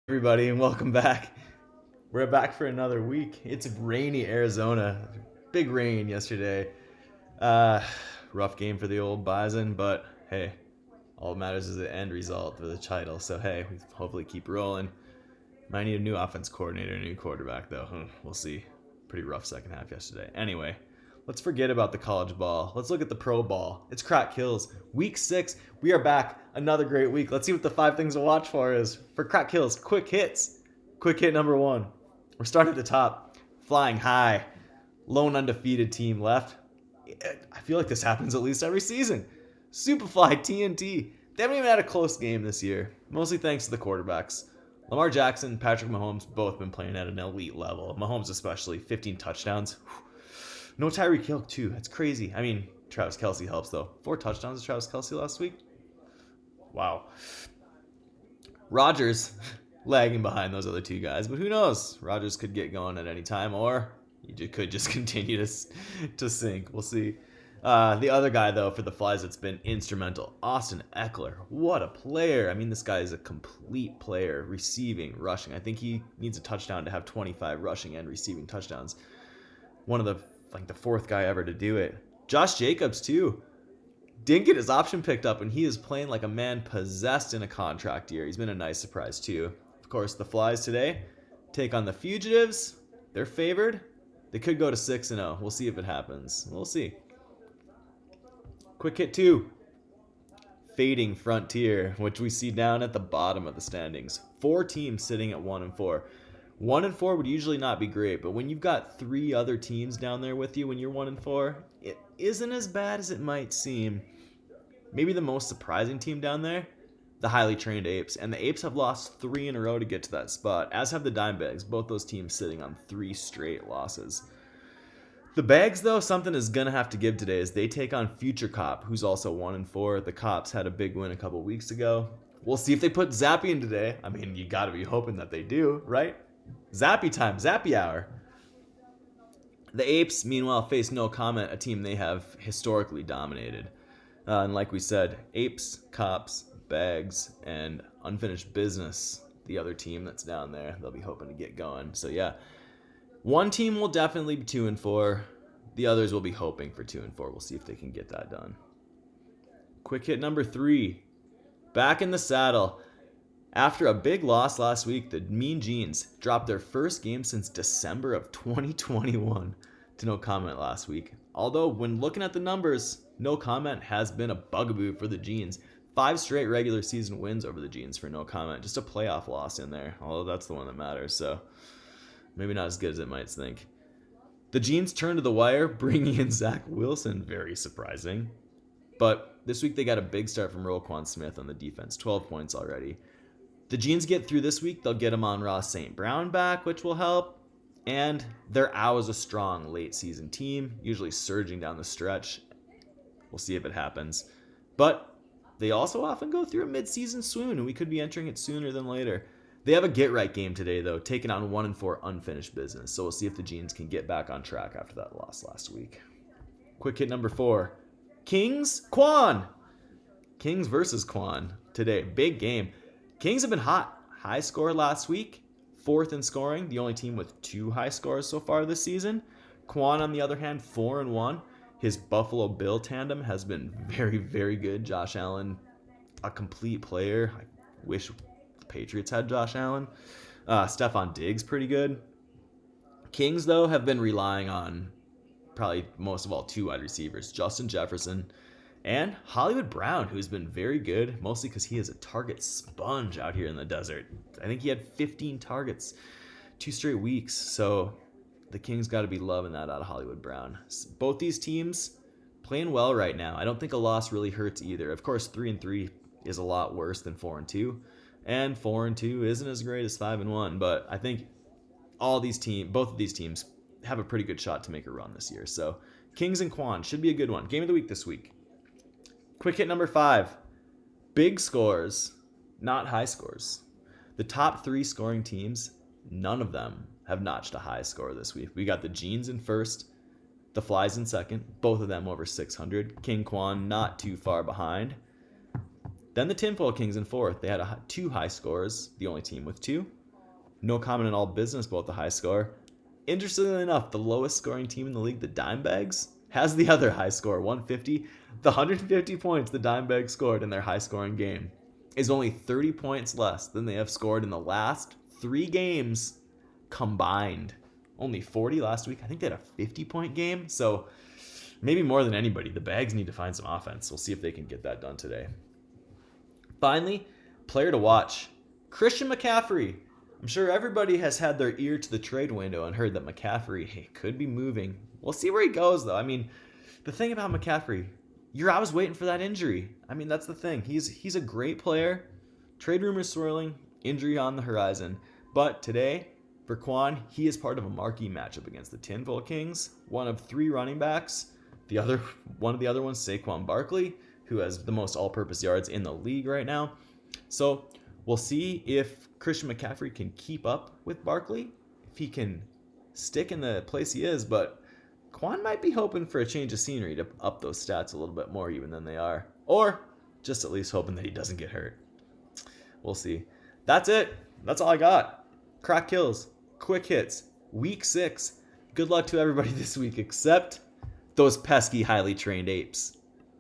Everybody, and welcome back. We're back for another week. It's rainy Arizona. Big rain yesterday. Uh, Rough game for the old Bison, but hey, all that matters is the end result for the title. So hey, we hopefully keep rolling. Might need a new offense coordinator, a new quarterback though. We'll see. Pretty rough second half yesterday. Anyway, let's forget about the college ball. Let's look at the pro ball. It's Crack Kills. Week 6. We are back. Another great week. Let's see what the 5 things to watch for is. For Crack Kills, quick hits. Quick hit number 1. We're starting at the top. Flying high. Lone undefeated team left. I feel like this happens at least every season. Superfly TNT. They haven't even had a close game this year. Mostly thanks to the quarterbacks. Lamar Jackson, Patrick Mahomes, both been playing at an elite level. Mahomes especially, 15 touchdowns. No Tyreek Hill too. That's crazy. I mean, Travis Kelce helps though. 4 touchdowns to Travis Kelce last week. Wow. Rodgers lagging behind those other 2 guys, but who knows? Rodgers could get going at any time, or he could just continue to sink. We'll see. The other guy, though, for the Flies that's been instrumental, Austin Eckler. What a player. I mean, this guy is a complete player, receiving, rushing. I think he needs a touchdown to have 25 rushing and receiving touchdowns. One of the 4th guy ever to do it. Josh Jacobs, too. Didn't get his option picked up, and he is playing like a man possessed in a contract year. He's been a nice surprise, too. Of course, the Flies today take on the Fugitives. They're favored. They could go to 6-0. We'll see if it happens. We'll see. Quick hit 2. Fading Frontier, which we see down at the bottom of the standings. 4 teams sitting at 1-4. 1-4 would usually not be great, but when you've got 3 other teams down there with you when you're 1-4, it isn't as bad as it might seem. Maybe the most surprising team down there, the highly trained Apes, and the Apes have lost 3 in a row to get to that spot, as have the Dimebags, both those teams sitting on 3 straight losses. The Bags, though, something is going to have to give today as they take on Future Cop, who's also 1-4. The Cops had a big win a couple weeks ago. We'll see if they put Zappy in today. I mean, you got to be hoping that they do, right? Zappy time, Zappy hour. The Apes, meanwhile, face No Comment, a team they have historically dominated. And like we said, Apes, Cops, Bags, and Unfinished Business, the other team that's down there, they'll be hoping to get going. So yeah, one team will definitely be 2-4. The others will be hoping for 2-4. We'll see if they can get that done. Quick hit number 3. Back in the saddle. After a big loss last week, the Mean Jeans dropped their first game since December of 2021 to No Comment last week. Although, when looking at the numbers, No Comment has been a bugaboo for the Jeans. 5 straight regular season wins over the Jeans for No Comment. Just a playoff loss in there, although that's the one that matters, so maybe not as good as it might think. The Jeans turned to the wire, bringing in Zach Wilson. Very surprising. But this week they got a big start from Quon Smith on the defense. 12 points already. The Jeans get through this week, they'll get Amon-Ra St. Brown back, which will help. And they're always a strong late season team, usually surging down the stretch. We'll see if it happens. But they also often go through a mid-season swoon, and we could be entering it sooner than later. They have a get-right game today, though, taking on 1-4 Unfinished Business. So we'll see if the Jeans can get back on track after that loss last week. Quick hit number 4. Kings, Quon. Kings versus Quon today. Big game. Kings have been hot. High score last week. 4th in scoring. The only team with 2 high scores so far this season. Quon, on the other hand, 4-1. His Buffalo Bill tandem has been very, very good. Josh Allen, a complete player. I wish the Patriots had Josh Allen. Stephon Diggs, pretty good. Kings, though, have been relying on probably most of all 2 wide receivers. Justin Jefferson and Hollywood Brown, who's been very good, mostly because he is a target sponge out here in the desert. I think he had 15 targets 2 straight weeks. So the Kings got to be loving that out of Hollywood Brown. Both these teams playing well right now. I don't think a loss really hurts either. Of course, 3-3 is a lot worse than 4-2. And 4-2 isn't as great as 5-1. But I think both of these teams have a pretty good shot to make a run this year. So Kings and Quon should be a good one. Game of the week this week. Quick hit number 5. Big scores, not high scores. The top 3 scoring teams, none of them have notched a high score this week. We got the Jeans in first, the Flies in second, both of them over 600. King Quon not too far behind. Then the Tinfoil Kings in fourth. They had two high scores, the only team with two. No comment at all business about the high score. Interestingly enough, the lowest scoring team in the league, the Dimebags, has the other high score, 150. The 150 points the Dimebags scored in their high scoring game is only 30 points less than they have scored in the last 3 games combined. Only 40 last week. I think they had a 50-point game. So maybe more than anybody, the Bags need to find some offense. We'll see if they can get that done today. Finally, player to watch, Christian McCaffrey. I'm sure everybody has had their ear to the trade window and heard that McCaffrey could be moving. We'll see where he goes, though. I mean, the thing about McCaffrey, you're always waiting for that injury. I mean, that's the thing. He's a great player. Trade rumors swirling, injury on the horizon. But today, for Quon, he is part of a marquee matchup against the Tinfoil Kings. One of 3 running backs. One of the other ones, Saquon Barkley, who has the most all-purpose yards in the league right now. So we'll see if Christian McCaffrey can keep up with Barkley, if he can stick in the place he is, but Quon might be hoping for a change of scenery to up those stats a little bit more even than they are. Or just at least hoping that he doesn't get hurt. We'll see. That's it. That's all I got. Crack kills, quick hits, week 6. Good luck to everybody this week except those pesky highly trained apes.